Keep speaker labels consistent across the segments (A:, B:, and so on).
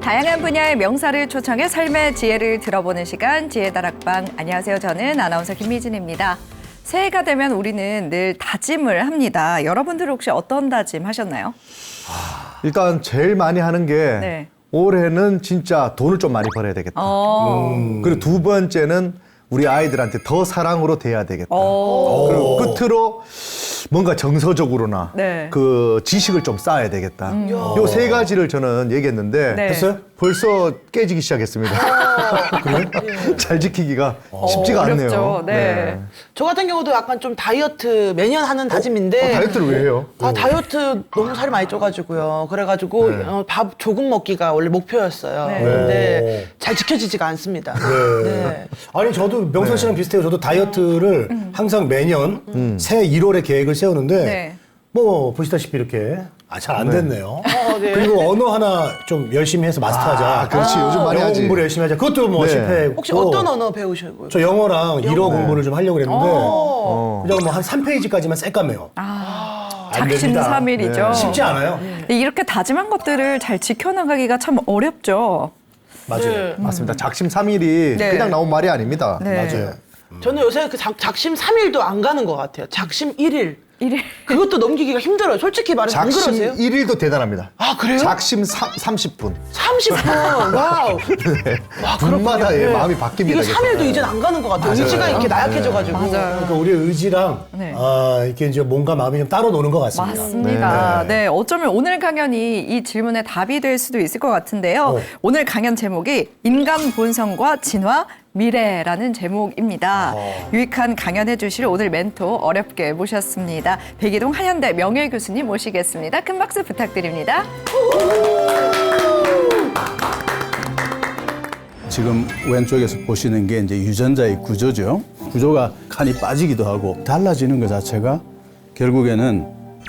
A: 다양한 분야의 명사를 초청해 삶의 지혜를 들어보는 시간 지혜다락방. 안녕하세요. 저는 아나운서 김미진입니다. 새해가 되면 우리는 늘 다짐을 합니다. 여러분들 혹시 어떤 다짐 하셨나요?
B: 일단 제일 많이 하는 게
A: 네.
B: 올해는 진짜 돈을 좀 많이 벌어야 되겠다. 그리고 두 번째는 우리 아이들한테 더 사랑으로 대해야 되겠다. 그리고 끝으로 뭔가 정서적으로나
A: 네.
B: 그 지식을 좀 쌓아야 되겠다. 요 세 가지를 저는 얘기했는데
A: 네.
B: 했어요? 벌써 깨지기 시작했습니다. 잘 지키기가 쉽지가 않네요.
A: 어렵죠. 네.
C: 저 같은 경우도 약간 좀 다이어트 매년 하는 다짐인데
B: 다이어트를 왜 해요?
C: 다이어트 너무 살이 많이 쪄가지고요. 그래가지고
B: 네.
C: 밥 조금 먹기가 원래 목표였어요.
A: 네.
C: 근데 잘 지켜지지가 않습니다. 네.
D: 아니 저도 명선 씨랑 비슷해요. 저도 다이어트를 항상 매년 새해 1월에 계획을 세우는데
A: 네.
D: 뭐 보시다시피 이렇게 잘 안 됐네요.
C: 네.
D: 그리고 언어 하나 좀 열심히 해서 마스터하자.
B: 그렇지. 요즘 많이
D: 영어
B: 하지.
D: 공부를 열심히 하자. 그것도 뭐
B: 네.
D: 실패했고.
C: 혹시 어떤 언어 배우시고요?
D: 저 영어랑 일어 공부를 좀 하려고 그랬는데
B: 어.
D: 그냥 뭐 한 3페이지까지만 쎄까매요. 안 됩니다.
A: 작심삼일이죠.
D: 쉽지 않아요.
A: 이렇게 다짐한 것들을 잘 지켜나가기가 참 어렵죠.
D: 맞아요.
C: 네.
B: 맞습니다. 작심삼일이
A: 네.
B: 그냥 나온 말이 아닙니다.
A: 네.
D: 맞아요.
C: 저는 요새 그 작심 3일도 안 가는 것 같아요. 작심 1일.
A: 일일.
C: 그것도 넘기기가 힘들어요. 솔직히 말해서 안
B: 작심
C: 그러세요?
B: 1일도 대단합니다.
C: 아, 그래요?
B: 작심 30분.
C: 30분. 와우. 와,
B: 분마다 예, 마음이 바뀝니다.
C: 이거
B: 계속.
C: 3일도 이젠 안 가는 것 같아요. 의지가 이렇게 나약해져가지고.
A: 맞아요.
D: 그러니까 우리의 의지랑
A: 네.
D: 이렇게 이제 몸과 마음이 좀 따로 노는 것 같습니다.
A: 맞습니다. 네. 어쩌면 오늘 강연이 이 질문에 답이 될 수도 있을 것 같은데요. 오늘 강연 제목이 인간 본성과 진화, 미래라는 제목입니다. 유익한 강연해 주실 오늘 멘토 어렵게 모셨습니다. 백이동 한양대 명예 교수님 모시겠습니다. 큰 박수 부탁드립니다.
E: 지금 왼쪽에서 보시는 게 이제 유전자의 구조죠. 구조가 칸이 빠지기도 하고 달라지는 것 자체가 결국에는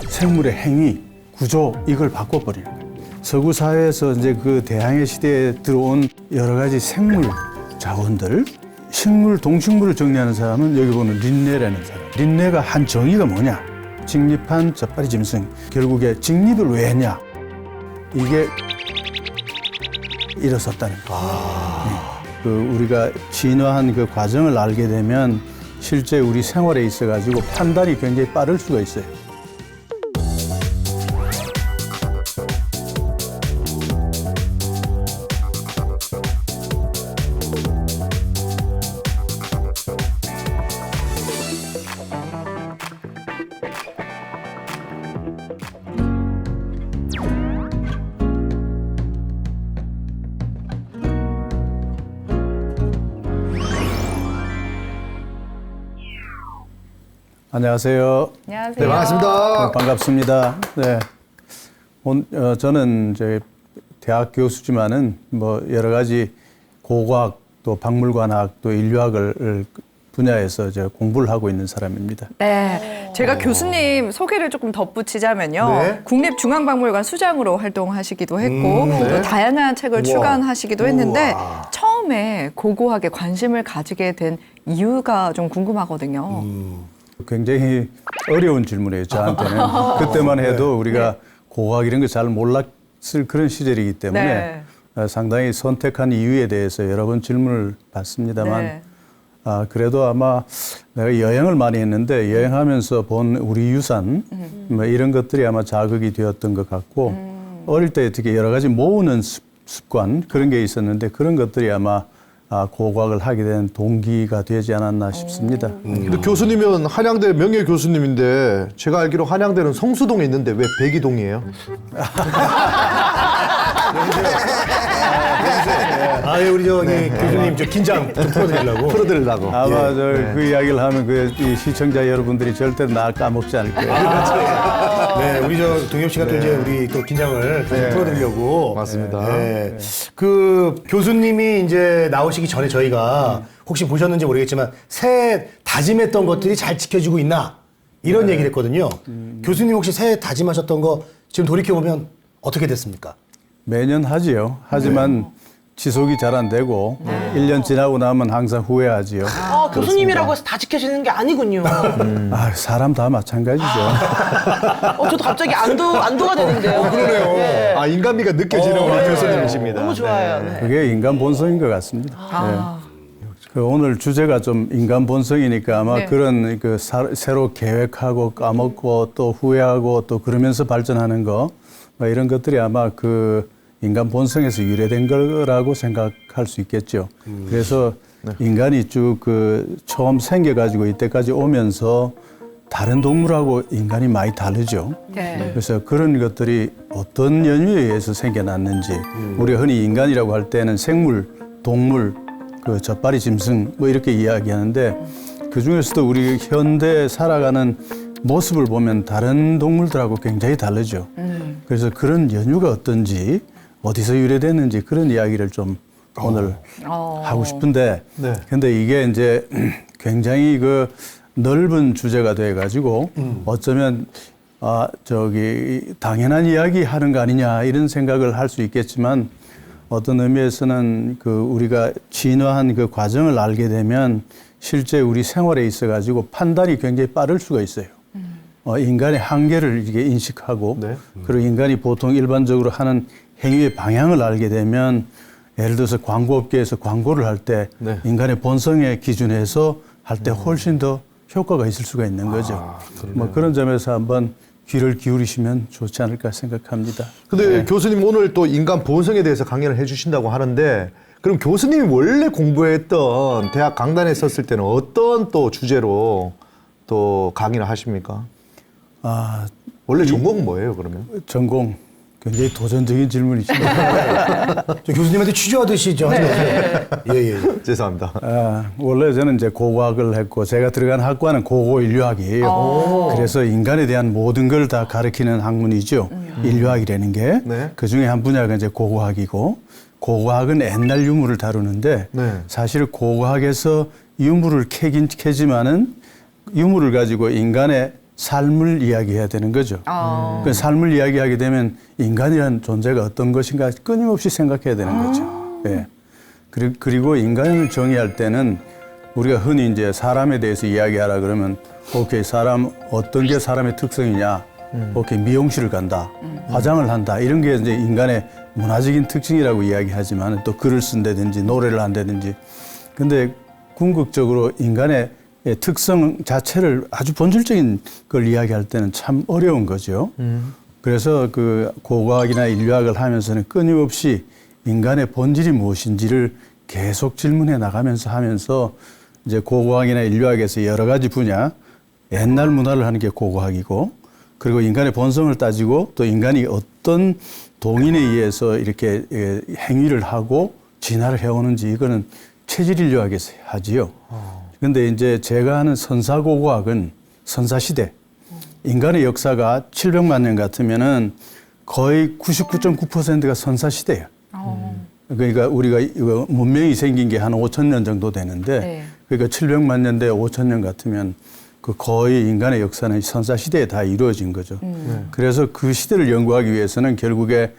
E: 생물의 행위, 구조 이걸 바꿔버리는 거예요. 서구 사회에서 이제 그 대항해 시대에 들어온 여러 가지 생물 자원들, 식물, 동식물을 정리하는 사람은 여기 보는 린네라는 사람. 린네가 한 정의가 뭐냐? 직립한 젖발이 짐승. 결국에 직립을 왜 했냐? 이게 일어섰다는 거예요. 그 우리가 진화한 그 과정을 알게 되면 실제 우리 생활에 있어가지고 판단이 굉장히 빠를 수가 있어요. 안녕하세요.
A: 안녕하세요.
B: 네, 반갑습니다.
E: 반갑습니다. 네. 저는 이제 대학 교수지만은 뭐 여러 가지 고고학 또 박물관학 또 인류학을 분야에서 이제 공부를 하고 있는 사람입니다.
A: 네, 제가 교수님 소개를 조금 덧붙이자면요.
B: 네.
A: 국립중앙박물관 수장으로 활동하시기도 했고 또 다양한 책을 출간하시기도 했는데 처음에 고고학에 관심을 가지게 된 이유가 좀 궁금하거든요.
E: 굉장히 어려운 질문이에요, 저한테는. 그때만 해도 우리가 고고학 이런 거 잘 몰랐을 그런 시절이기 때문에 상당히 선택한 이유에 대해서 여러 번 질문을 받습니다만
A: 네.
E: 그래도 아마 내가 여행을 많이 했는데 여행하면서 본 우리 유산 뭐 이런 것들이 아마 자극이 되었던 것 같고 어릴 때 특히 여러 가지 모으는 습관 그런 게 있었는데 그런 것들이 아마 고고학을 하게 된 동기가 되지 않았나 싶습니다.
B: 근데 교수님은 한양대 명예 교수님인데 제가 알기로 한양대는 성수동에 있는데 왜 백이동이에요?
D: 우리 교수님 저 긴장 좀 풀어드리려고.
B: 풀어드리려고.
E: 아마 그 이야기를 하면 이 시청자 여러분들이 절대 나 까먹지 않을 거예요.
D: 네, 우리 동엽 씨가 또 이제 우리 또 긴장을 풀어드리려고.
B: 맞습니다.
D: 네. 그 교수님이 이제 나오시기 전에 저희가 혹시 보셨는지 모르겠지만 새해 다짐했던 것들이 잘 지켜지고 있나 이런 얘기를 했거든요. 교수님 혹시 새해 다짐하셨던 거 지금 돌이켜보면 어떻게 됐습니까?
E: 매년 하지요. 하지만 지속이 잘 안 되고 1년 지나고 나면 항상 후회하지요.
C: 교수님이라고 해서 다 지켜지는 게 아니군요.
E: 아, 사람 다 마찬가지죠.
C: 저도 갑자기 안도가 되는데요.
D: 그러네요.
C: 네.
B: 아, 인간미가 느껴지는 우리 교수님이십니다.
C: 너무 좋아요. 네.
E: 그게 인간 본성인 것 같습니다. 예. 그 오늘 주제가 좀 인간 본성이니까 아마
A: 네.
E: 그런 새로 계획하고 까먹고 또 후회하고 또 그러면서 발전하는 거 뭐 이런 것들이 아마 그 인간 본성에서 유래된 거라고 생각할 수 있겠죠. 그래서 인간이 쭉 그 처음 생겨가지고 이때까지 오면서 다른 동물하고 인간이 많이 다르죠.
A: 네.
E: 그래서 그런 것들이 어떤 연유에 의해서 생겨났는지 우리가 흔히 인간이라고 할 때는 생물, 동물, 그 젖발이 짐승 뭐 이렇게 이야기하는데 그 중에서도 우리 현대 살아가는 모습을 보면 다른 동물들하고 굉장히 다르죠. 그래서 그런 연유가 어떤지 어디서 유래됐는지 그런 이야기를 좀 오늘 하고 싶은데
B: 네.
E: 근데 이게 이제 굉장히 그 넓은 주제가 돼 가지고 어쩌면 당연한 이야기 하는 거 아니냐 이런 생각을 할 수 있겠지만 어떤 의미에서는 그 우리가 진화한 그 과정을 알게 되면 실제 우리 생활에 있어 가지고 판단이 굉장히 빠를 수가 있어요. 인간의 한계를 이게 인식하고
B: 네.
E: 그리고 인간이 보통 일반적으로 하는 행위의 방향을 알게 되면 예를 들어서 광고업계에서 광고를 할 때
B: 네.
E: 인간의 본성의 기준에서 할 때 훨씬 더 효과가 있을 수가 있는 거죠. 뭐 그런 점에서 한번 귀를 기울이시면 좋지 않을까 생각합니다.
B: 근데 교수님 오늘 또 인간 본성에 대해서 강연을 해주신다고 하는데 그럼 교수님이 원래 공부했던 대학 강단에 섰을 때는 어떤 또 주제로 또 강의를 하십니까? 원래 전공은 뭐예요 그러면?
E: 전공 굉장히 도전적인 질문이십니다.
D: 저 교수님한테 취조하듯이 저 하지 마세요. 예.
B: 죄송합니다.
E: 원래 저는 이제 고고학을 했고 제가 들어간 학과는 고고인류학이에요. 그래서 인간에 대한 모든 걸 다 가르치는 학문이죠. 인류학이라는 게.
B: 네.
E: 그 중에 한 분야가 이제 고고학이고 고고학은 옛날 유물을 다루는데
B: 네.
E: 사실 고고학에서 유물을 캐긴 캐지만은 유물을 가지고 인간의 삶을 이야기해야 되는 거죠. 그 삶을 이야기하게 되면 인간이라는 존재가 어떤 것인가 끊임없이 생각해야 되는 거죠. 예. 그리고 인간을 정의할 때는 우리가 흔히 이제 사람에 대해서 이야기하라 그러면 오케이 사람 어떤 게 사람의 특성이냐, 오케이 미용실을 간다, 화장을 한다 이런 게 이제 인간의 문화적인 특징이라고 이야기하지만 또 글을 쓴다든지 노래를 한다든지 근데 궁극적으로 인간의 특성 자체를 아주 본질적인 걸 이야기할 때는 참 어려운 거죠. 그래서 그 고고학이나 인류학을 하면서는 끊임없이 인간의 본질이 무엇인지를 계속 질문해 나가면서 하면서 이제 고고학이나 인류학에서 여러 가지 분야, 옛날 문화를 하는 게 고고학이고 그리고 인간의 본성을 따지고 또 인간이 어떤 동인에 의해서 이렇게 행위를 하고 진화를 해오는지 이거는 체질인류학에서 하지요. 근데 이제 제가 하는 선사고고학은 선사시대. 인간의 역사가 700만 년 같으면은 거의 99.9%가 선사시대예요. 그러니까 우리가 이거 문명이 생긴 게 한 5,000년 정도 되는데
A: 네.
E: 그러니까 700만 년 대 5,000년 같으면 그 거의 인간의 역사는 선사시대에 다 이루어진 거죠. 그래서 그 시대를 연구하기 위해서는 결국에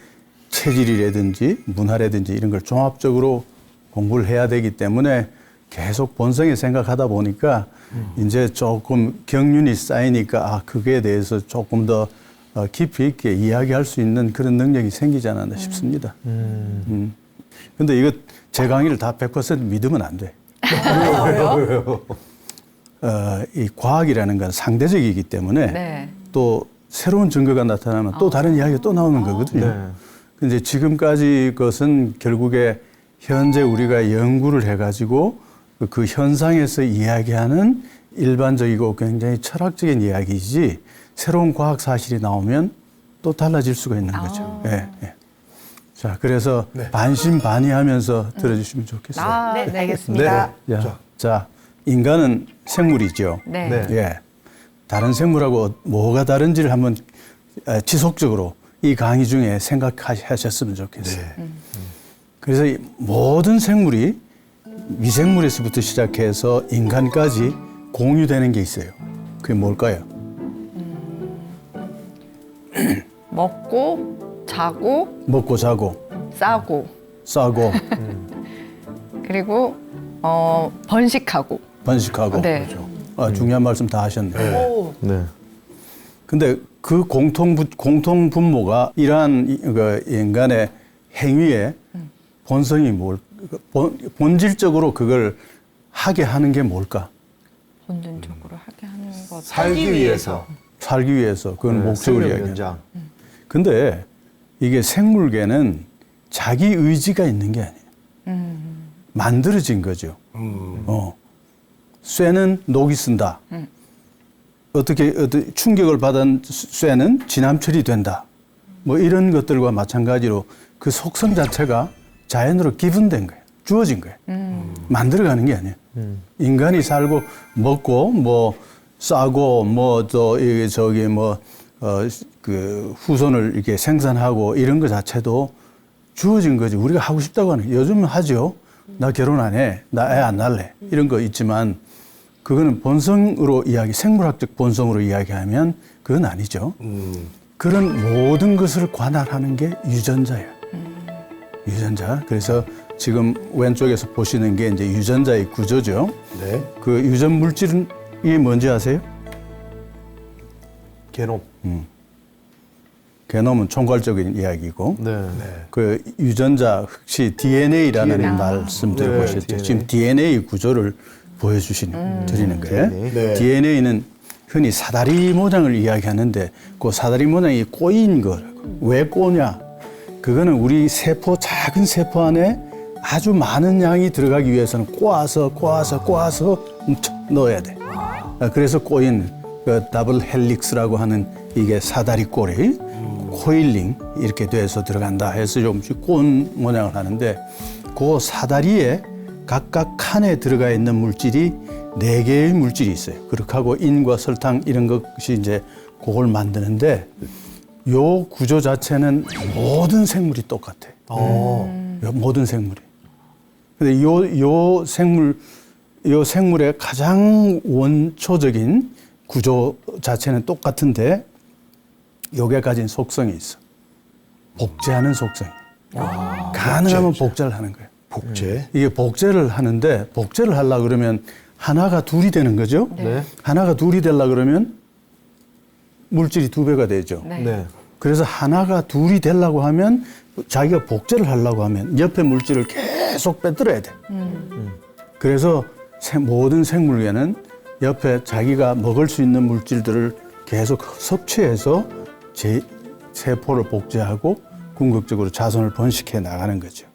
E: 체질이라든지 문화라든지 이런 걸 종합적으로 공부를 해야 되기 때문에 계속 본성에 생각하다 보니까 이제 조금 경륜이 쌓이니까 그거에 대해서 조금 더 깊이 있게 이야기할 수 있는 그런 능력이 생기지 않았나 싶습니다. 근데 이거 제 강의를 다 100% 믿으면 안 돼.
B: 왜요?
E: 이 과학이라는 건 상대적이기 때문에
A: 네.
E: 또 새로운 증거가 나타나면 또 다른 이야기가 또 나오는 거거든요.
B: 네.
E: 근데 지금까지 것은 결국에 현재 우리가 연구를 해가지고 그 현상에서 이야기하는 일반적이고 굉장히 철학적인 이야기이지 새로운 과학 사실이 나오면 또 달라질 수가 있는 거죠. 예, 예. 자, 그래서 반신반의하면서 들어주시면 좋겠어요.
A: 네, 알겠습니다.
E: 자, 인간은 생물이죠.
A: 네.
B: 네.
E: 예. 다른 생물하고 뭐가 다른지를 한번 지속적으로 이 강의 중에 생각하셨으면 좋겠어요. 그래서 이 모든 생물이 미생물에서부터 시작해서 인간까지 공유되는 게 있어요. 그게 뭘까요?
A: 먹고, 자고,
E: 먹고 자고
A: 싸고,
E: 싸고
A: 그리고 번식하고.
E: 번식하고.
A: 네.
E: 중요한 말씀 다 하셨네요.
C: 오.
B: 네.
E: 근데 그 공통 분모가 이러한 그 인간의 행위의 본성이 본질적으로 그걸 하게 하는 게 뭘까?
A: 본능적으로 하게 하는 것.
B: 살기 위해서.
E: 살기 위해서. 그건 목적을
B: 생명
E: 이야기해요.
B: 연장.
E: 근데 이게 생물계는 자기 의지가 있는 게 아니에요. 만들어진 거죠. 쇠는 녹이 쓴다. 어떻게 충격을 받은 쇠는 진함철이 된다. 뭐 이런 것들과 마찬가지로 그 속성 자체가 자연으로 기분된 거예요. 주어진 거예요. 만들어가는 게 아니에요. 인간이 살고 먹고 뭐 싸고 뭐 또 저기 뭐 그 후손을 이렇게 생산하고 이런 것 자체도 주어진 거지. 우리가 하고 싶다고 하는. 요즘은 하죠. 나 결혼 안 해. 나 애 안 낳을래. 이런 거 있지만 그거는 본성으로 생물학적 본성으로 이야기하면 그건 아니죠. 그런 모든 것을 관할하는 게 유전자예요. 유전자. 그래서 지금 왼쪽에서 보시는 게 이제 유전자의 구조죠.
D: 네.
E: 그 유전 물질이 뭔지 아세요?
B: 게놈.
E: 게놈은 총괄적인 이야기고.
B: 네.
E: 그 유전자 혹시 DNA라는 말씀 들어보셨죠?
B: DNA.
E: 지금 DNA 구조를 드리는 거예요.
D: 네.
E: DNA는 흔히 사다리 모양을 이야기하는데 그 사다리 모양이 꼬인 거라고. 왜 꼬냐? 그거는 우리 작은 세포 안에 아주 많은 양이 들어가기 위해서는 꼬아서 넣어야 돼. 그래서 꼬인 그 더블 헬릭스라고 하는 이게 사다리 꼬리, 코일링 이렇게 돼서 들어간다 해서 조금씩 꼬은 모양을 하는데 그 사다리에 각각 칸에 들어가 있는 물질이 4개의 물질이 있어요. 그렇게 하고 인과 설탕 이런 것이 이제 그걸 만드는데 요 구조 자체는 모든 생물이 똑같아요. 모든 생물이. 근데 요 생물의 가장 원초적인 구조 자체는 똑같은데 요게 가진 속성이 있어. 복제하는 속성이. 가능하면 복제를 하는 거예요.
D: 복제.
E: 이게 복제를 하는데 복제를 하려고 그러면 하나가 둘이 되는 거죠.
B: 네.
E: 하나가 둘이 되려고 그러면 물질이 2배가 되죠.
A: 네.
B: 네.
E: 그래서 하나가 둘이 되려고 하면 자기가 복제를 하려고 하면 옆에 물질을 계속 빼들어야 돼. 그래서 모든 생물계는 옆에 자기가 먹을 수 있는 물질들을 계속 섭취해서 세포를 복제하고 궁극적으로 자손을 번식해 나가는 거죠.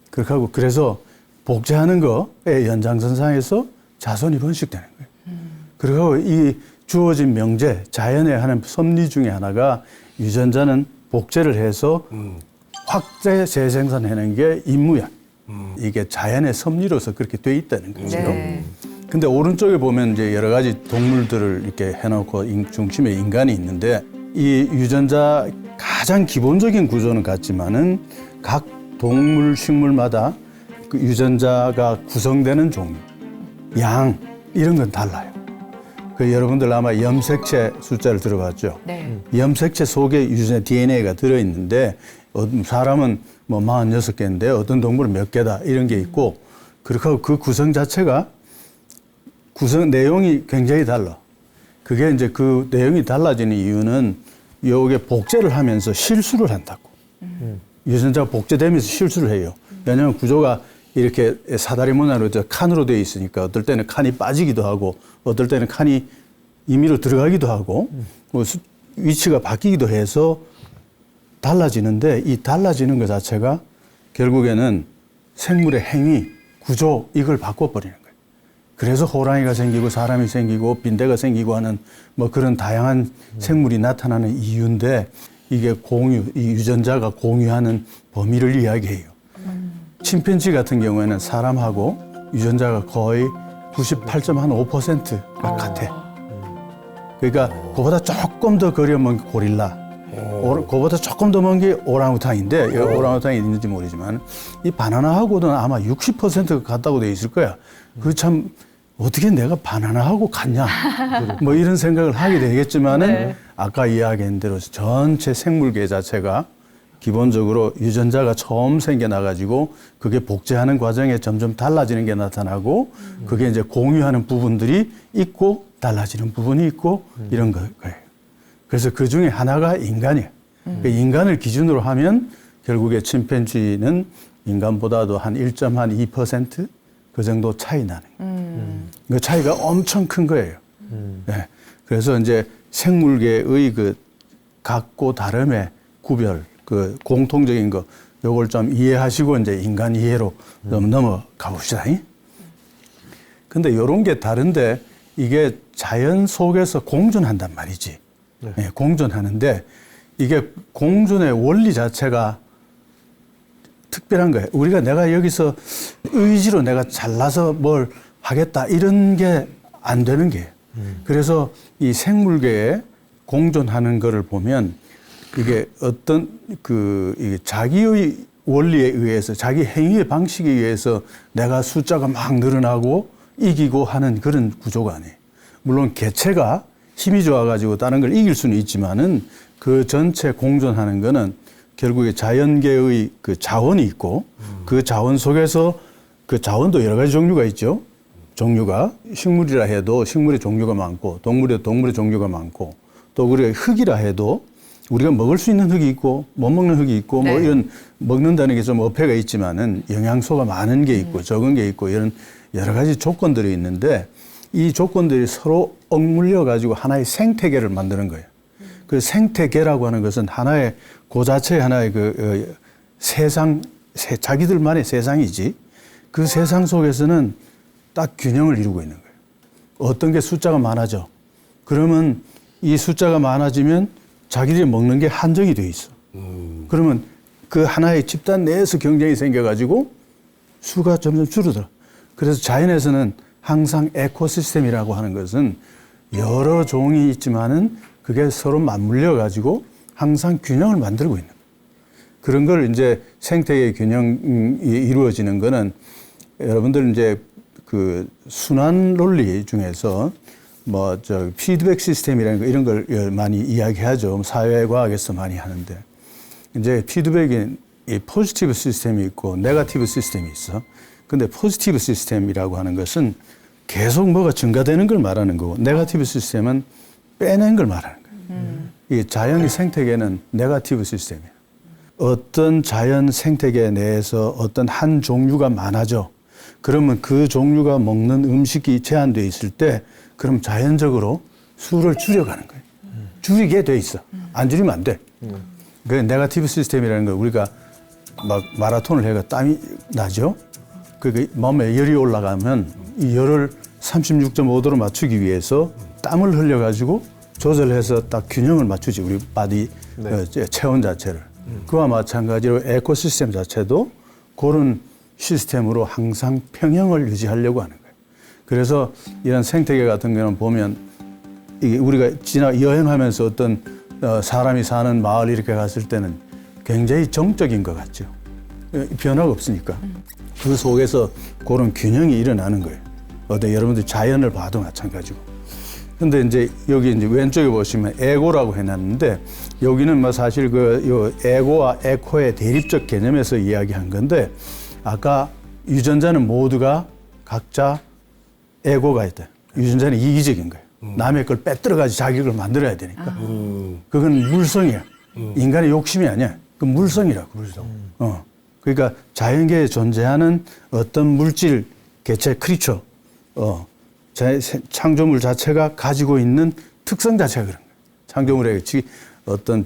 E: 그렇게 하고 그래서 복제하는 거의 연장선상에서 자손이 번식되는 거예요. 그리고 이 주어진 명제, 자연의 하는 섭리 중에 하나가 유전자는 복제를 해서 확대 재생산하는 게 임무야. 이게 자연의 섭리로서 그렇게 돼 있다는 거죠.
A: 네.
E: 근데 오른쪽에 보면 이제 여러 가지 동물들을 이렇게 해놓고 중심에 인간이 있는데 이 유전자 가장 기본적인 구조는 같지만은 각 동물, 식물마다 그 유전자가 구성되는 종류, 양 이런 건 달라요. 그 여러분들 아마 염색체 숫자를 들어봤죠?
A: 네.
E: 염색체 속에 유전자 DNA가 들어있는데 사람은 뭐 46개인데 어떤 동물은 몇 개다 이런 게 있고 그렇게 하고 그 구성 자체가 구성 내용이 굉장히 달라. 그게 이제 그 내용이 달라지는 이유는 요게 복제를 하면서 실수를 한다고. 유전자가 복제되면서 실수를 해요. 왜냐하면 구조가 이렇게 사다리 모양으로 칸으로 되어 있으니까 어떨 때는 칸이 빠지기도 하고 어떨 때는 칸이 임의로 들어가기도 하고 뭐 위치가 바뀌기도 해서 달라지는데 이 달라지는 것 자체가 결국에는 생물의 행위, 구조 이걸 바꿔버리는 거예요. 그래서 호랑이가 생기고 사람이 생기고 빈대가 생기고 하는 뭐 그런 다양한 생물이 나타나는 이유인데 이게 이 유전자가 공유하는 범위를 이야기해요. 침팬지 같은 경우에는 사람하고 유전자가 거의 98.5%가 같아. 그러니까 그보다 조금 더 거리 먼 고릴라, 그보다 조금 더 먼 게 오랑우탕인데 오랑우탕이 있는지 모르지만 이 바나나하고는 아마 60%가 같다고 돼 있을 거야. 그 참 어떻게 내가 바나나하고 같냐 뭐 이런 생각을 하게 되겠지만은 아까 이야기한 대로 전체 생물계 자체가 기본적으로 유전자가 처음 생겨나가지고 그게 복제하는 과정에 점점 달라지는 게 나타나고 그게 이제 공유하는 부분들이 있고 달라지는 부분이 있고 이런 거예요. 그래서 그 중에 하나가 인간이에요. 그 인간을 기준으로 하면 결국에 침팬지는 인간보다도 한 1.2% 그 정도 차이 나는 거예요. 그 차이가 엄청 큰 거예요. 네. 그래서 이제 생물계의 그 각고 다름의 구별, 그 공통적인 거, 요걸 좀 이해하시고 이제 인간 이해로 좀 넘어가 봅시다. 근데 요런 게 다른데 이게 자연 속에서 공존한단 말이지. 네, 공존하는데 이게 공존의 원리 자체가 특별한 거예요. 우리가 내가 여기서 의지로 내가 잘나서 뭘 하겠다 이런 게 안 되는 게예요. 그래서 이 생물계에 공존하는 거를 보면 이게 어떤 이게 자기의 원리에 의해서 자기 행위의 방식에 의해서 내가 숫자가 막 늘어나고 이기고 하는 그런 구조가 아니에요. 물론 개체가 힘이 좋아가지고 다른 걸 이길 수는 있지만은 그 전체 공존하는 거는 결국에 자연계의 그 자원이 있고 그 자원 속에서 그 자원도 여러 가지 종류가 있죠. 종류가 식물이라 해도 식물의 종류가 많고 동물이라 동물의 종류가 많고 또 우리가 흙이라 해도 우리가 먹을 수 있는 흙이 있고 못 먹는 흙이 있고 뭐 이런 먹는다는 게 좀 어폐가 있지만은 영양소가 많은 게 있고 적은 게 있고 이런 여러 가지 조건들이 있는데 이 조건들이 서로 얽물려 가지고 하나의 생태계를 만드는 거예요. 그 생태계라고 하는 것은 하나의 그 자체의 하나의 세상, 자기들만의 세상이지 그 세상 속에서는 딱 균형을 이루고 있는 거예요. 어떤 게 숫자가 많아져. 그러면 이 숫자가 많아지면 자기들이 먹는 게 한정이 돼 있어. 그러면 그 하나의 집단 내에서 경쟁이 생겨가지고 수가 점점 줄어들어. 그래서 자연에서는 항상 에코시스템이라고 하는 것은 여러 종이 있지만은 그게 서로 맞물려 가지고 항상 균형을 만들고 있는 거예요. 그런 걸 이제 생태계 균형이 이루어지는 거는 여러분들 이제 그 순환 논리 중에서 뭐 피드백 시스템이라는 거 이런 걸 많이 이야기하죠. 사회과학에서 많이 하는데 이제 피드백이 이 포지티브 시스템이 있고 네거티브 시스템이 있어. 근데 포지티브 시스템이라고 하는 것은 계속 뭐가 증가되는 걸 말하는 거고 네거티브 시스템은 빼낸 걸 말하는 거예요. 이 자연의 생태계는 네거티브 시스템이에요. 어떤 자연 생태계 내에서 어떤 한 종류가 많아져. 그러면 그 종류가 먹는 음식이 제한되어 있을 때 그럼 자연적으로 수를 줄여가는 거예요. 줄이게 돼 있어. 안 줄이면 안 돼. 그 네거티브 시스템이라는 걸 우리가 막 마라톤을 해가 땀이 나죠. 그 몸에 열이 올라가면 이 열을 36.5도로 맞추기 위해서 땀을 흘려가지고 조절해서 딱 균형을 맞추지 우리 바디 체온 자체를. 그와 마찬가지로 에코시스템 자체도 그런 시스템으로 항상 평형을 유지하려고 하는 거예요. 그래서 이런 생태계 같은 경우는 보면 이게 우리가 여행하면서 어떤 사람이 사는 마을 이렇게 갔을 때는 굉장히 정적인 것 같죠. 변화가 없으니까. 그 속에서 그런 균형이 일어나는 거예요. 어때 여러분들 자연을 봐도 마찬가지고. 근데 이제 여기 이제 왼쪽에 보시면 에고라고 해놨는데 여기는 뭐 사실 요 에고와 에코의 대립적 개념에서 이야기한 건데 아까 유전자는 모두가 각자 에고가 있다. 유전자는 이기적인 거예요. 남의 걸 빼들어가지고 자기 걸 만들어야 되니까. 그건 물성이야. 인간의 욕심이 아니야. 그건 물성이라고. 그러니까 자연계에 존재하는 어떤 물질, 개체, 크리처, 창조물 자체가 가지고 있는 특성 자체가 그런 거예요. 창조물의 어떤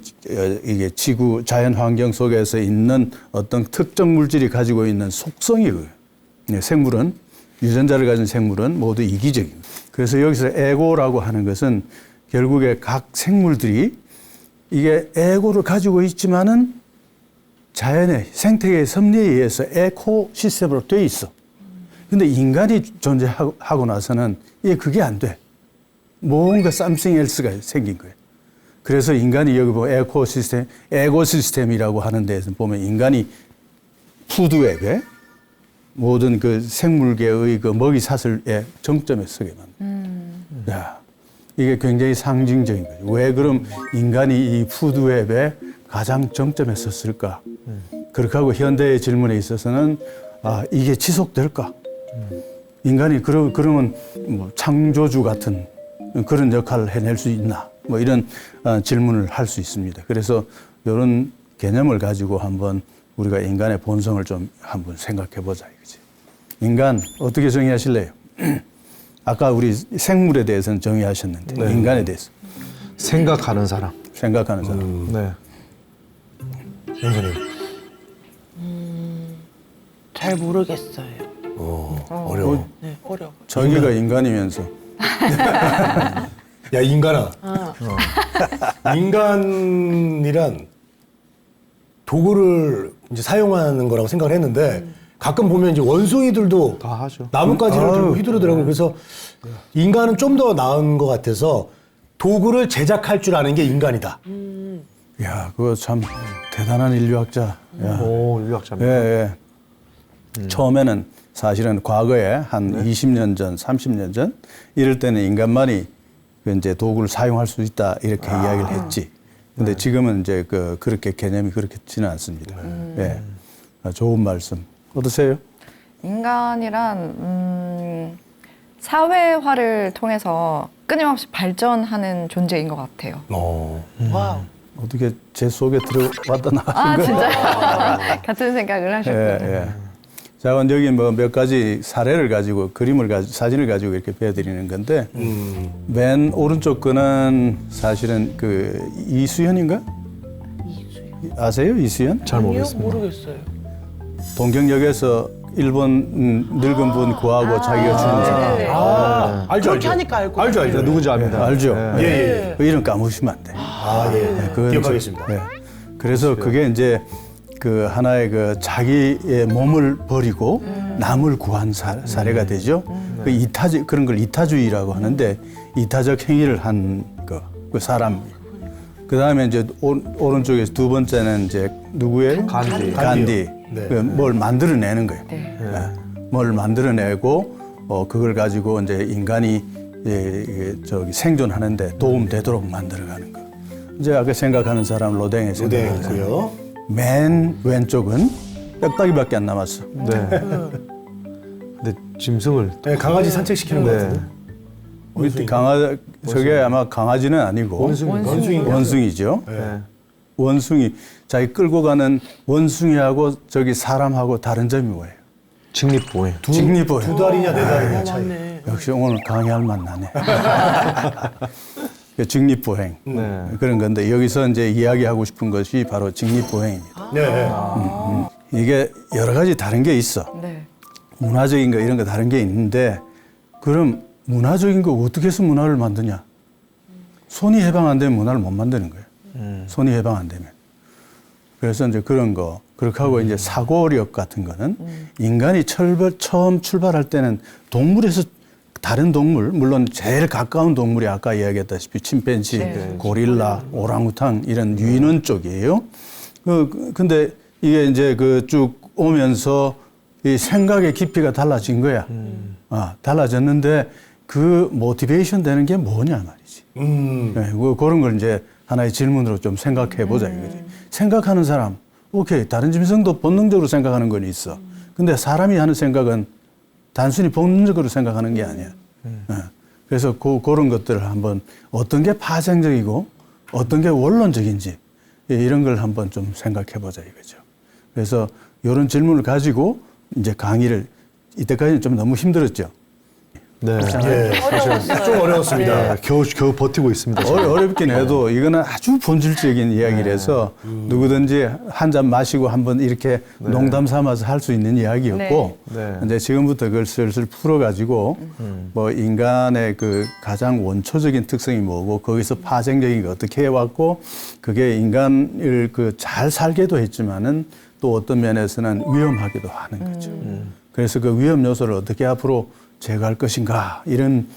E: 이게 지구 자연 환경 속에서 있는 어떤 특정 물질이 가지고 있는 속성이고요. 생물은 유전자를 가진 생물은 모두 이기적인. 그래서 여기서 에고라고 하는 것은 결국에 각 생물들이 이게 에고를 가지고 있지만은 자연의 생태계의 섭리에 의해서 에코 시스템으로 돼 있어. 근데 인간이 존재하고 나서는 이게 그게 안 돼. 뭔가 something else가 생긴 거예요. 그래서 인간이 여기 보면 에코시스템, 에고시스템이라고 하는 데에서 보면 인간이 푸드웹에 모든 그 생물계의 그 먹이사슬의 정점에 서게 만듭니다. 이게 굉장히 상징적인 거죠. 왜 그럼 인간이 이 푸드웹에 가장 정점에 섰을까? 그렇게 하고 현대의 질문에 있어서는 이게 지속될까? 인간이 그러면 뭐 창조주 같은 그런 역할을 해낼 수 있나? 뭐 이런 질문을 할 수 있습니다. 그래서 이런 개념을 가지고 한번 우리가 인간의 본성을 좀 한번 생각해 보자 이거지. 인간 어떻게 정의하실래요? 아까 우리 생물에 대해서는 정의하셨는데 인간에 대해서
B: 생각하는 사람.
E: 생각하는 사람.
B: 네.
D: 연선님.
C: 잘 모르겠어요.
D: 어려워.
C: 네, 어려워.
E: 자기가 인간이면서
D: 야, 인간아. 인간이란 도구를 이제 사용하는 거라고 생각을 했는데 가끔 보면 이제 원숭이들도
B: 다 하죠.
D: 나뭇가지를 들고 휘두르더라고요. 그래서 인간은 좀 더 나은 것 같아서 도구를 제작할 줄 아는 게 인간이다.
E: 야, 그거 참 대단한 인류학자. 야.
B: 오, 유학자입니다.
E: 예, 예. 처음에는 사실은 과거에 한 20년 전, 30년 전 이럴 때는 인간만이 그 이제 도구를 사용할 수 있다 이렇게 이야기를 했지. 근데 지금은 이제 그렇게 개념이 그렇지는 않습니다. 예. 좋은 말씀. 어떠세요?
A: 인간이란 사회화를 통해서 끊임없이 발전하는 존재인 것 같아요.
C: 와우.
E: 어떻게 제 속에 들어왔다 나가신
A: 아
E: 거예요?
A: 진짜요? 같은 생각을 하셨군요.
E: 예, 예. 자, 여기 뭐 몇 가지 사례를 가지고 사진을 가지고 이렇게 보여드리는 건데 맨 오른쪽 거는 사실은 그 이수연인가? 아세요? 이수연?
B: 잘 모르겠습니다.
C: 모르겠어요.
E: 동경역에서 일본 늙은 분 구하고 자기가 죽는 사람.
C: 네.
D: 알죠,
C: 그렇게
D: 알죠.
C: 하니까 알고.
D: 알죠, 알죠.
B: 누군지 압니다.
E: 알죠?
D: 예, 예.
E: 그 이름 까먹으시면 안 돼. 그건
D: 기억하겠습니다.
E: 예. 그래서 그게 이제 그 하나의 그 자기의 몸을 버리고 남을 구한 사례가 되죠. 그런 걸 이타주의라고 하는데 이타적 행위를 한 그 사람. 그 다음에 이제 오른쪽에서 두 번째는 이제 누구예요?
B: 간디.
E: 간디.
D: 네.
E: 뭘 만들어내는 거예요.
A: 네.
E: 뭘 만들어내고 그걸 가지고 이제 인간이 저기 생존하는데 도움되도록 만들어가는 거. 이제 아까 생각하는 사람 로댕의 생각하는 사람.
D: 로댕이고요.
E: 맨 왼쪽은 뼈다귀밖에 안 남았어.
B: 네. 근데 짐승을
D: 네, 강아지 산책시키는 것
B: 네.
D: 같은데.
E: 밑에 저게 아마 강아지는 아니고 원숭이죠.
B: 네.
E: 원숭이 자기 끌고 가는 원숭이하고 저기 사람하고 다른 점이 뭐예요?
B: 직립보행.
E: 직립보행.
D: 두 달이냐 네 달이냐 차이.
C: 맞네.
E: 역시 오늘 강의할 맛 나네. 직립보행
B: 네.
E: 그런 건데 여기서 이제 이야기하고 싶은 것이 바로 직립보행입니다.
D: 네.
E: 이게 여러 가지 다른 게 있어.
A: 네.
E: 문화적인 거 이런 거 다른 게 있는데 그럼 문화적인 거 어떻게 해서 문화를 만드냐? 손이 해방 안 되면 문화를 못 만드는 거예요. 손이 해방 안 되면. 그래서 이제 그런 거 그렇게 하고 이제 사고력 같은 거는 인간이 처음 출발할 때는 동물에서 다른 동물 물론 제일 가까운 동물이 아까 이야기했다시피 침팬지,
A: 네.
E: 고릴라, 오랑우탕 이런 유인원 쪽이에요. 근데 이게 이제 쭉 오면서 이 생각의 깊이가 달라진 거야. 달라졌는데 그 모티베이션 되는 게 뭐냐 말이지. 네, 그런 걸 이제 하나의 질문으로 좀 생각해 보자 이거지. 생각하는 사람, 오케이. 다른 짐승도 본능적으로 생각하는 건 있어. 근데 사람이 하는 생각은 단순히 본능적으로 생각하는 게 아니야. 그래서 그런 것들을 한번 어떤 게 파생적이고 어떤 게 원론적인지 이런 걸 한번 좀 생각해 보자 이거죠. 그래서 이런 질문을 가지고 이제 강의를 이때까지는 좀 너무 힘들었죠.
B: 네.
C: 어려웠어요.
D: 좀 어려웠습니다.
B: 겨우 버티고 있습니다.
E: 어렵긴 해도 이거는 아주 본질적인 이야기라서 누구든지 한 잔 마시고 한번 이렇게 농담 삼아서 할 수 있는 이야기였고
B: 네.
E: 이제 지금부터 그걸 슬슬 풀어가지고 뭐 인간의 그 가장 원초적인 특성이 뭐고 거기서 파생적인 게 어떻게 해왔고 그게 인간을 잘 살게도 했지만은 또 어떤 면에서는 위험하기도 하는 거죠. 그래서 그 위험 요소를 어떻게 앞으로 제거할 것인가 이런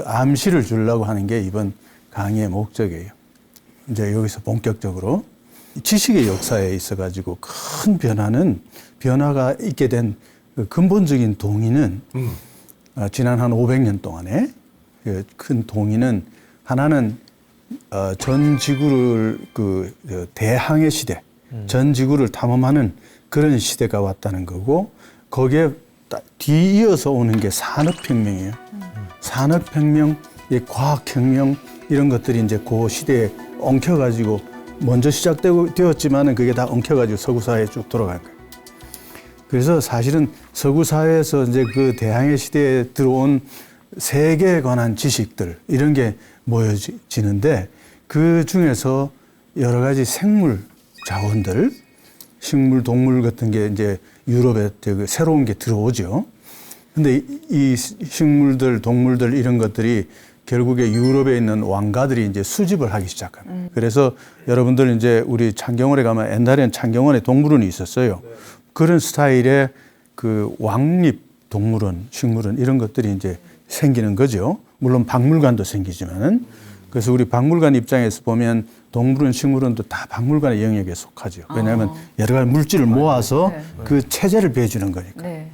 E: 암시를 주려고 하는 게 이번 강의의 목적이에요. 이제 여기서 본격적으로 지식의 역사에 있어가지고 큰 변화가 있게 된 그 근본적인 동의는 지난 한 500년 동안에 그 큰 동의는 하나는 전 지구를 대항해 시대, 전 지구를 탐험하는 그런 시대가 왔다는 거고 거기에 뒤이어서 오는 게 산업혁명이에요. 산업혁명, 이 과학혁명 이런 것들이 이제 그 시대에 엉켜가지고 먼저 시작되었지만은 그게 다 엉켜가지고 서구 사회에 쭉 돌아간 거예요. 그래서 사실은 서구 사회에서 이제 그 대항해 시대에 들어온 세계에 관한 지식들 이런 게 모여지는데 그 중에서 여러 가지 생물 자원들, 식물, 동물 같은 게 이제 유럽에 새로운 게 들어오죠. 근데 이 식물들, 동물들 이런 것들이 결국에 유럽에 있는 왕가들이 이제 수집을 하기 시작합니다. 그래서 여러분들 이제 우리 창경원에 가면 옛날에는 창경원에 동물원이 있었어요. 그런 스타일의 그 왕립 동물원, 식물원 이런 것들이 이제 생기는 거죠. 물론 박물관도 생기지만은. 그래서 우리 박물관 입장에서 보면 동물원, 식물원도 다 박물관의 영역에 속하죠. 왜냐하면 여러 가지 물질을 모아서 그 체제를 배주는 거니까.
A: 네.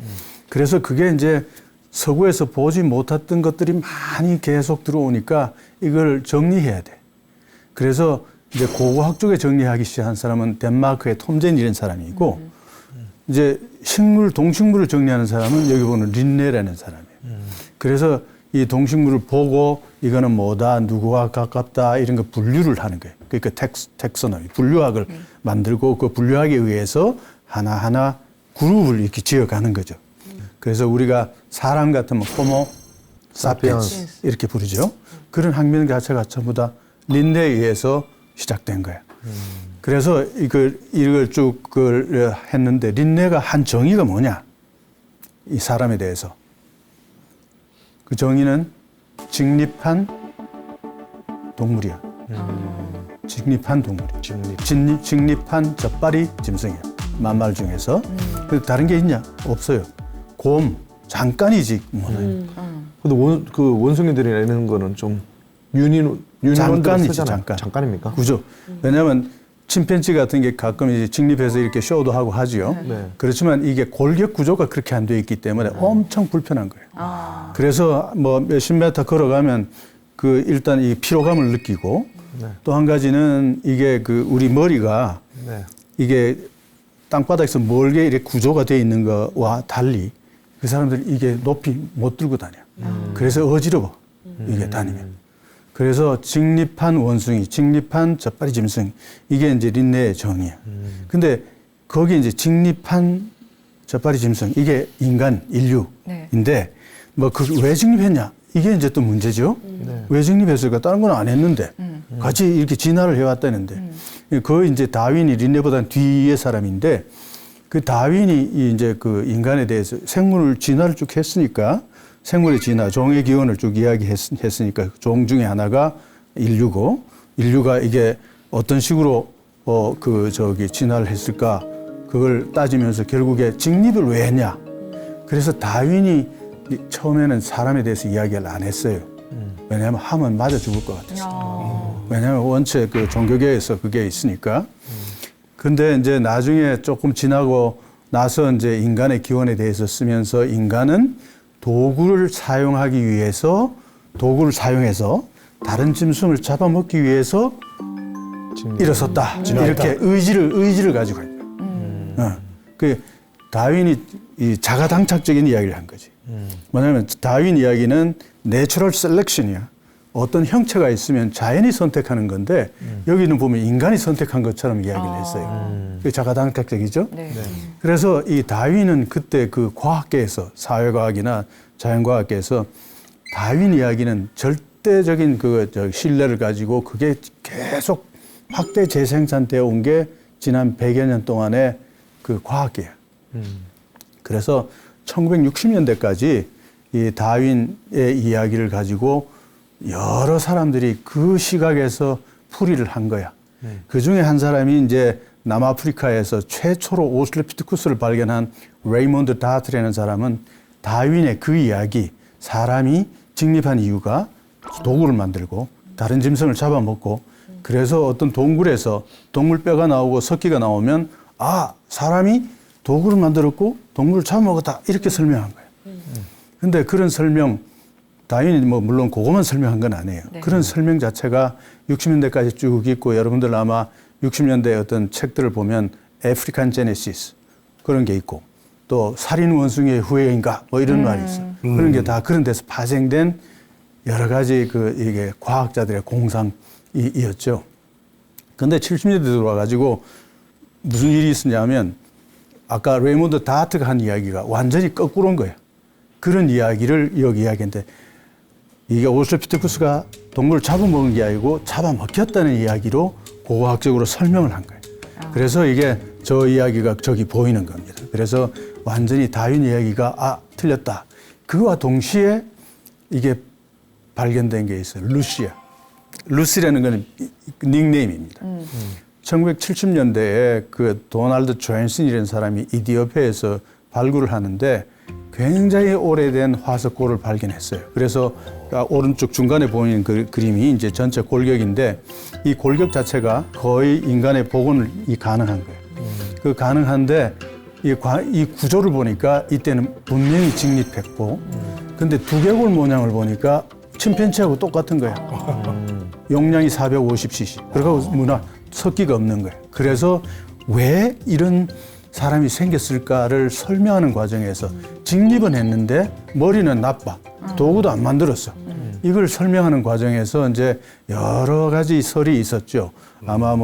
E: 그래서 그게 이제 서구에서 보지 못했던 것들이 많이 계속 들어오니까 이걸 정리해야 돼. 그래서 이제 고고학 쪽에 정리하기 시작한 사람은 덴마크의 톰젠이라는 사람이고 이제 식물, 동식물을 정리하는 사람은 여기 보는 린네라는 사람이에요. 그래서 이 동식물을 보고 이거는 뭐다, 누구와 가깝다 이런 거 분류를 하는 거예요. 그러니까 텍소노미, 분류학을 만들고 그 분류학에 의해서 하나하나 그룹을 이렇게 지어가는 거죠. 그래서 우리가 사람 같으면 호모 사피엔스 이렇게 부르죠. 그런 학명 자체가 전부 다 린네에 의해서 시작된 거예요. 그래서 이걸 쭉 했는데 린네가 한 정의가 뭐냐? 이 사람에 대해서. 그 정의는 직립한 동물이야. 직립한 동물이야. 직립한 젖발이 짐승이야. 만말 중에서. 다른 게 있냐? 없어요. 곰, 잠깐이지.
B: 근데 그 원숭이들이 내는 거는 좀 윤인원들
E: 잠깐이지,
B: 쓰잖아요.
E: 잠깐.
B: 잠깐입니까?
E: 그죠. 왜냐하면 침팬지 같은 게 가끔 이제 직립해서 이렇게 쇼도 하고 하지요.
B: 네.
E: 그렇지만 이게 골격 구조가 그렇게 안 돼 있기 때문에 엄청 불편한 거예요. 그래서 뭐 몇십 미터 걸어가면 그 일단 이 피로감을 느끼고 또 한 가지는 이게 그 우리 머리가
B: 네.
E: 이게 땅바닥에서 멀게 이렇게 구조가 돼 있는 거와 달리 그 사람들이 이게 높이 못 들고 다녀. 그래서 어지러워. 이게 다니면. 그래서 직립한 원숭이, 직립한 젖발이 짐승 이게 이제 린네의 정의야. 근데 거기 이제 직립한 젖발이 짐승 이게 인간 인류인데 뭐 그 왜 직립했냐 이게 이제 또 문제죠. 왜 직립했을까? 다른 건 안 했는데 같이 이렇게 진화를 해왔다는데 그 이제 다윈이 린네보다는 뒤의 사람인데 그 다윈이 이제 그 인간에 대해서 생물 진화를 쭉 했으니까. 생물의 진화, 종의 기원을 쭉 이야기했으니까 종 중에 하나가 인류고 인류가 이게 어떤 식으로 진화를 했을까 그걸 따지면서 결국에 직립을 왜 했냐. 그래서 다윈이 처음에는 사람에 대해서 이야기를 안 했어요. 왜냐하면 하면 맞아 죽을 것 같았어요. 왜냐하면 원체 그 종교계에서 그게 있으니까. 근데 이제 나중에 조금 지나고 나서 이제 인간의 기원에 대해서 쓰면서 인간은 도구를 사용해서 다른 짐승을 잡아먹기 위해서 일어섰다. 이렇게 의지를 가지고 있다. 그 다윈이 이 자가당착적인 이야기를 한 거지. 뭐냐면 다윈 이야기는 내추럴 셀렉션이야. 어떤 형체가 있으면 자연이 선택하는 건데 여기는 보면 인간이 선택한 것처럼 이야기를 했어요. 그게 자가당착적이죠.
A: 네.
E: 그래서 이 다윈은 그때 그 과학계에서 사회과학이나 자연과학계에서 다윈 이야기는 절대적인 신뢰를 가지고 그게 계속 확대 재생산되어 온 게 지난 100여 년 동안의 그 과학계야. 그래서 1960년대까지 이 다윈의 이야기를 가지고 여러 사람들이 그 시각에서 풀이를 한 거야. 그 중에 한 사람이 이제 남아프리카에서 최초로 오스트랄로피테쿠스를 발견한 레이몬드 다트라는 사람은 다윈의 그 이야기, 사람이 직립한 이유가 도구를 만들고 다른 짐승을 잡아먹고 그래서 어떤 동굴에서 동물뼈가 나오고 석기가 나오면 아, 사람이 도구를 만들었고 동물을 잡아먹었다 이렇게 설명한 거예요. 근데 그런 설명 다윈이 뭐 물론 그것만 설명한 건 아니에요.
A: 네.
E: 그런 설명 자체가 60년대까지 쭉 있고 여러분들 아마 60년대 어떤 책들을 보면 아프리칸 제네시스 그런 게 있고 또 살인 원숭이의 후예인가 뭐 이런 말이 있어. 그런 게 다 그런 데서 파생된 여러 가지 이게 과학자들의 공상이었죠. 근데 70년대 들어와가지고 무슨 일이 있었냐면 아까 레이몬드 다트가 한 이야기가 완전히 거꾸로인 거예요. 그런 이야기를 여기 이야기인데 이게 오스트랄피테쿠스가 동물을 잡아먹은 게 아니고 잡아먹혔다는 이야기로 고고학적으로 설명을 한 거예요. 그래서 이게 저 이야기가 저기 보이는 겁니다. 그래서 완전히 다윈 이야기가 틀렸다. 그와 동시에 이게 발견된 게 있어요. 루시아. 루시라는 건 닉네임입니다. 1970년대에 그 도널드 조앤슨이라는 사람이 이디오피아에서 발굴을 하는데 굉장히 오래된 화석고를 발견했어요. 그래서 오른쪽 중간에 보이는 그 그림이 이제 전체 골격인데 이 골격 자체가 거의 인간의 복원이 가능한 거예요. 그 가능한데 이 구조를 보니까 이때는 분명히 직립했고 근데 두개골 모양을 보니까 침팬지하고 똑같은 거예요. 용량이 450cc. 그리고 섞기가 없는 거예요. 그래서 왜 이런 사람이 생겼을까를 설명하는 과정에서 직립은 했는데 머리는 나빠. 도구도 안 만들었어. 이걸 설명하는 과정에서 이제 여러 가지 설이 있었죠. 아마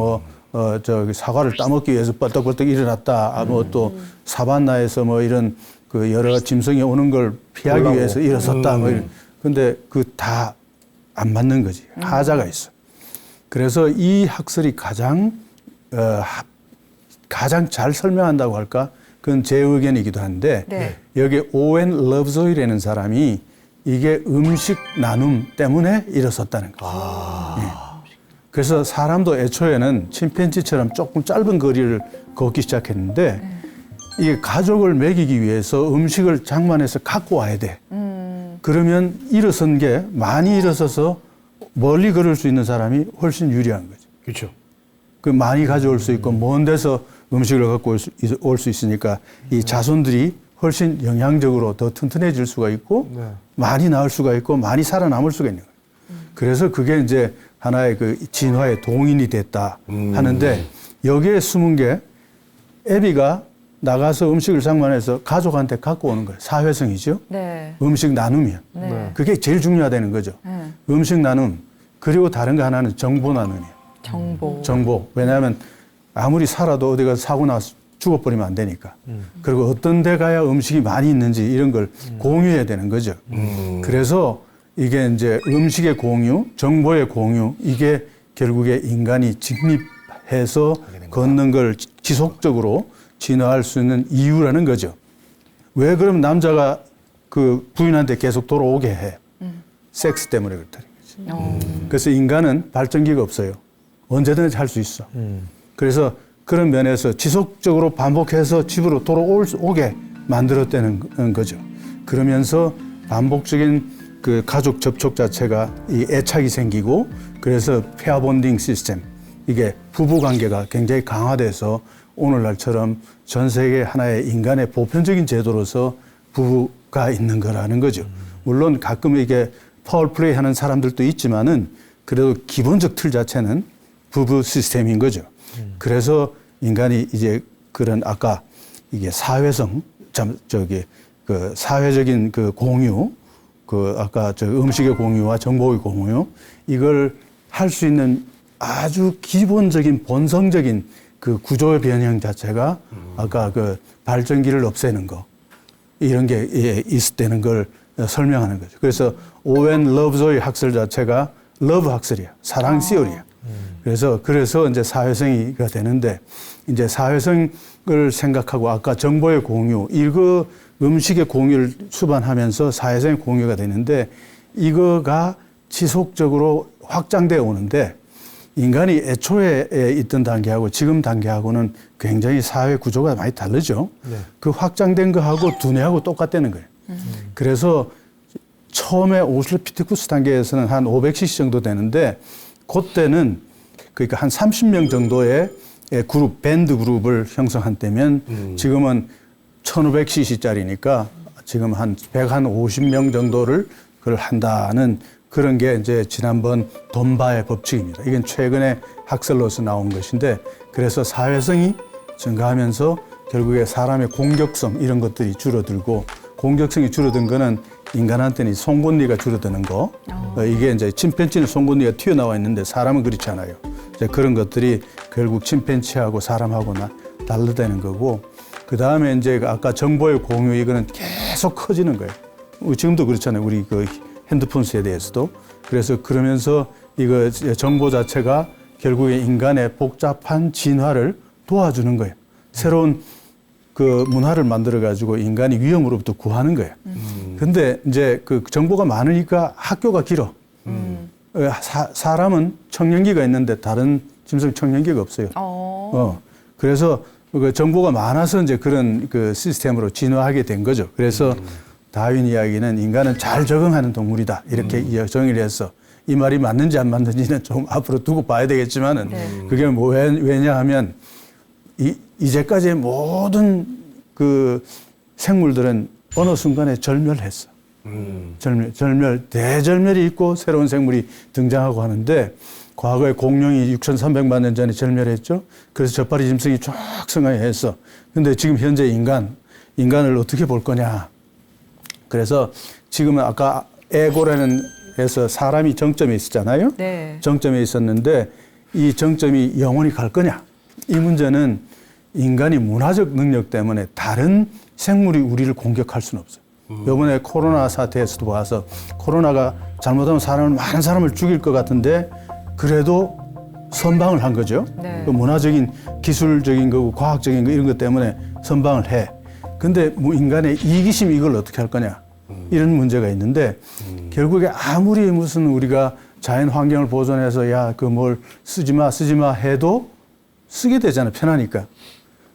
E: 저기 사과를 따먹기 위해서 뻘떡뻘떡 일어났다. 뭐 또 사반나에서 뭐 이런 그 여러 짐승이 오는 걸 피하기 위해서 일어섰다. 뭐 이런. 근데 그 다 안 맞는 거지. 하자가 있어. 그래서 이 학설이 가장 잘 설명한다고 할까? 그건 제 의견이기도 한데
A: 네.
E: 여기 오웬 러브조이라는 사람이 이게 음식 나눔 때문에 일어섰다는 거죠. 예. 그래서 사람도 애초에는 침팬지처럼 조금 짧은 거리를 걷기 시작했는데 이게 가족을 먹이기 위해서 음식을 장만해서 갖고 와야 돼. 그러면 일어선 게 많이 일어서서 멀리 걸을 수 있는 사람이 훨씬 유리한 거죠.
D: 그렇죠.
E: 그 많이 가져올 수 있고 먼 데서 음식을 갖고 올 수 있으니까 이 자손들이 훨씬 영양적으로 더 튼튼해질 수가 있고 많이 나을 수가 있고 많이 살아남을 수가 있는 거예요. 그래서 그게 이제 하나의 그 진화의 동인이 됐다 하는데 여기에 숨은 게 애비가 나가서 음식을 장만해서 가족한테 갖고 오는 거예요. 사회성이죠.
A: 네.
E: 음식 나눔이야.
A: 네.
E: 그게 제일 중요하다는 거죠. 음식 나눔. 그리고 다른 거 하나는 정보 나눔이에요. 정보. 왜냐하면 아무리 살아도 어디 가서 사고 나서 죽어버리면 안 되니까. 그리고 어떤 데 가야 음식이 많이 있는지 이런 걸 공유해야 되는 거죠. 그래서 이게 이제 음식의 공유, 정보의 공유, 이게 결국에 인간이 직립해서 걷는 걸 지속적으로 진화할 수 있는 이유라는 거죠. 왜 그럼 남자가 그 부인한테 계속 돌아오게 해? 섹스 때문에 그렇다는 거지. 그래서 인간은 발전기가 없어요. 언제든지 할 수 있어. 그래서 그런 면에서 지속적으로 반복해서 집으로 돌아오게 만들었다는 거죠. 그러면서 반복적인 그 가족 접촉 자체가 이 애착이 생기고 그래서 페어 본딩 시스템 이게 부부 관계가 굉장히 강화돼서 오늘날처럼 전 세계 하나의 인간의 보편적인 제도로서 부부가 있는 거라는 거죠. 물론 가끔 이게 파워플레이 하는 사람들도 있지만은 그래도 기본적 틀 자체는 부부 시스템인 거죠. 그래서 인간이 이제 그런 아까 이게 사회성, 그 사회적인 그 공유, 그 아까 저 음식의 공유와 정보의 공유, 이걸 할 수 있는 아주 기본적인 본성적인 그 구조의 변형 자체가 아까 그 발전기를 없애는 거, 이런 게 있었다는 걸 설명하는 거죠. 그래서 오웬 러브조이 학설 자체가 러브 학설이야. 사랑 시어리야. 그래서 이제 사회성이가 되는데 이제 사회성을 생각하고 아까 정보의 공유, 이거 음식의 공유를 수반하면서 사회성의 공유가 되는데 이거가 지속적으로 확장되어 오는데 인간이 애초에 있던 단계하고 지금 단계하고는 굉장히 사회 구조가 많이 다르죠. 네. 그 확장된 거하고 두뇌하고 똑같다는 거예요. 그래서 처음에 오스트랄피테쿠스 단계에서는 한 500cc 정도 되는데 그때는 그러니까 한 30명 정도의 그룹, 밴드 그룹을 형성한 때면 지금은 1500cc짜리니까 지금 한 150명 정도를 그걸 한다는 그런 게 이제 지난번 돈바의 법칙입니다. 이건 최근에 학설로서 나온 것인데 그래서 사회성이 증가하면서 결국에 사람의 공격성 이런 것들이 줄어들고 공격성이 줄어든 거는 인간한테는 송곳니가 줄어드는 거. 이게 이제 침팬지는 송곳니가 튀어나와 있는데 사람은 그렇지 않아요. 이제 그런 것들이 결국 침팬지하고 사람하고 달라되는 거고 그 다음에 이제 아까 정보의 공유 이거는 계속 커지는 거예요. 지금도 그렇잖아요. 우리 그 핸드폰 세대에서도. 그래서 그러면서 이거 정보 자체가 결국에 인간의 복잡한 진화를 도와주는 거예요. 새로운 그 문화를 만들어 가지고 인간이 위험으로부터 구하는 거예요. 근데 이제 그 정보가 많으니까 학교가 길어. 사람은 청년기가 있는데 다른 짐승 청년기가 없어요. 그래서 그 정보가 많아서 이제 그런 그 시스템으로 진화하게 된 거죠. 그래서 다윈 이야기는 인간은 잘 적응하는 동물이다. 이렇게 정의를 해서 이 말이 맞는지 안 맞는지는 좀 앞으로 두고 봐야 되겠지만은 그게 뭐 왜냐하면 이제까지의 모든 그 생물들은 어느 순간에 절멸했어. 대절멸이 있고 새로운 생물이 등장하고 하는데 과거에 공룡이 6,300만 년 전에 절멸했죠. 그래서 젖바리 짐승이 쫙 성장했어. 근데 지금 현재 인간을 어떻게 볼 거냐. 그래서 지금은 아까 에고라는 해서 사람이 정점에 있었잖아요.
A: 네.
E: 정점에 있었는데 이 정점이 영원히 갈 거냐. 이 문제는 인간이 문화적 능력 때문에 다른 생물이 우리를 공격할 수는 없어요. 이번에 코로나 사태에서도 봐서 코로나가 잘못하면 많은 사람을 죽일 것 같은데 그래도 선방을 한 거죠.
A: 네.
E: 그 문화적인 기술적인 거고 과학적인 거 이런 것 때문에 선방을 해. 근데 뭐 인간의 이기심 이걸 어떻게 할 거냐. 이런 문제가 있는데 결국에 아무리 무슨 우리가 자연 환경을 보존해서 야, 그 뭘 쓰지 마 해도 쓰게 되잖아요. 편하니까.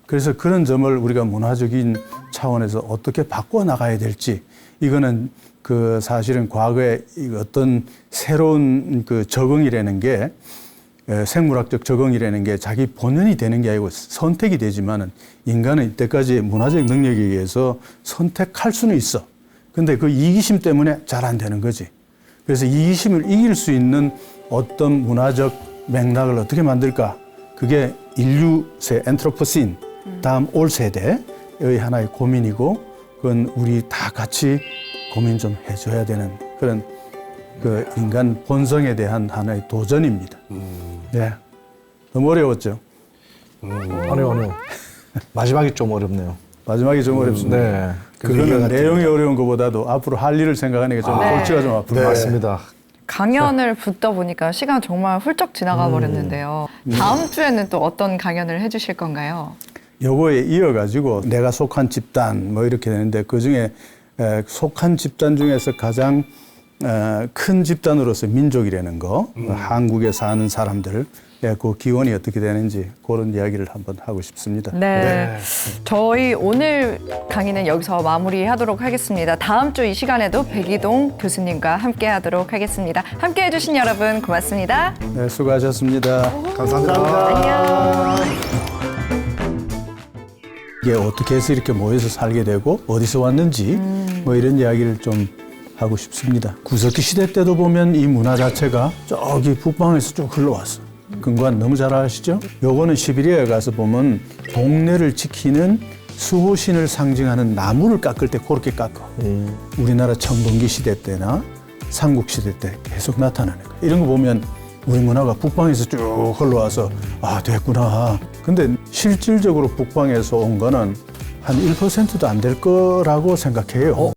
E: 그래서 그런 점을 우리가 문화적인 차원에서 어떻게 바꿔 나가야 될지 이거는 그 사실은 과거에 어떤 새로운 그 적응이라는 게 생물학적 적응이라는 게 자기 본연이 되는 게 아니고 선택이 되지만은 인간은 이때까지 문화적 능력에 의해서 선택할 수는 있어. 근데 그 이기심 때문에 잘 안 되는 거지. 그래서 이기심을 이길 수 있는 어떤 문화적 맥락을 어떻게 만들까? 그게 인류세 엔트로포신 다음 올 세대의 하나의 고민이고 그건 우리 다 같이 고민 좀 해줘야 되는 그런 그 인간 본성에 대한 하나의 도전입니다. 네. 너무 어려웠죠?
B: 아니요. 마지막이 좀 어렵네요.
E: 마지막이 좀 어렵습니다.
B: 네.
E: 그거는 내용이 어려운 것보다도 앞으로 할 일을 생각하는 게 좀 골치가 좀 아픕니다.
B: 맞습니다.
A: 강연을 듣다 보니까 시간 정말 훌쩍 지나가 버렸는데요. 다음 주에는 또 어떤 강연을 해주실 건가요?
E: 요거에 이어가지고 내가 속한 집단 뭐 이렇게 되는데 그중에 속한 집단 중에서 가장 큰 집단으로서 민족이라는 거 한국에 사는 사람들 그 기원이 어떻게 되는지 그런 이야기를 한번 하고 싶습니다.
A: 네. 저희 오늘 강의는 여기서 마무리하도록 하겠습니다. 다음 주 이 시간에도 백이동 교수님과 함께 하도록 하겠습니다. 함께 해주신 여러분 고맙습니다.
E: 네, 수고하셨습니다.
B: 감사합니다.
A: 안녕.
E: 이게 어떻게 해서 이렇게 모여서 살게 되고 어디서 왔는지 뭐 이런 이야기를 좀 하고 싶습니다. 구석기 시대 때도 보면 이 문화 자체가 저기 북방에서 쭉 흘러왔어. 근관 너무 잘 아시죠? 요거는 시베리아에 가서 보면 동네를 지키는 수호신을 상징하는 나무를 깎을 때 그렇게 깎아. 우리나라 청동기 시대 때나 삼국 시대 때 계속 나타나는 거예요. 이런 거 보면 우리 문화가 북방에서 쭉 흘러와서 아 됐구나. 근데 실질적으로 북방에서 온 거는 한 1%도 안 될 거라고 생각해요.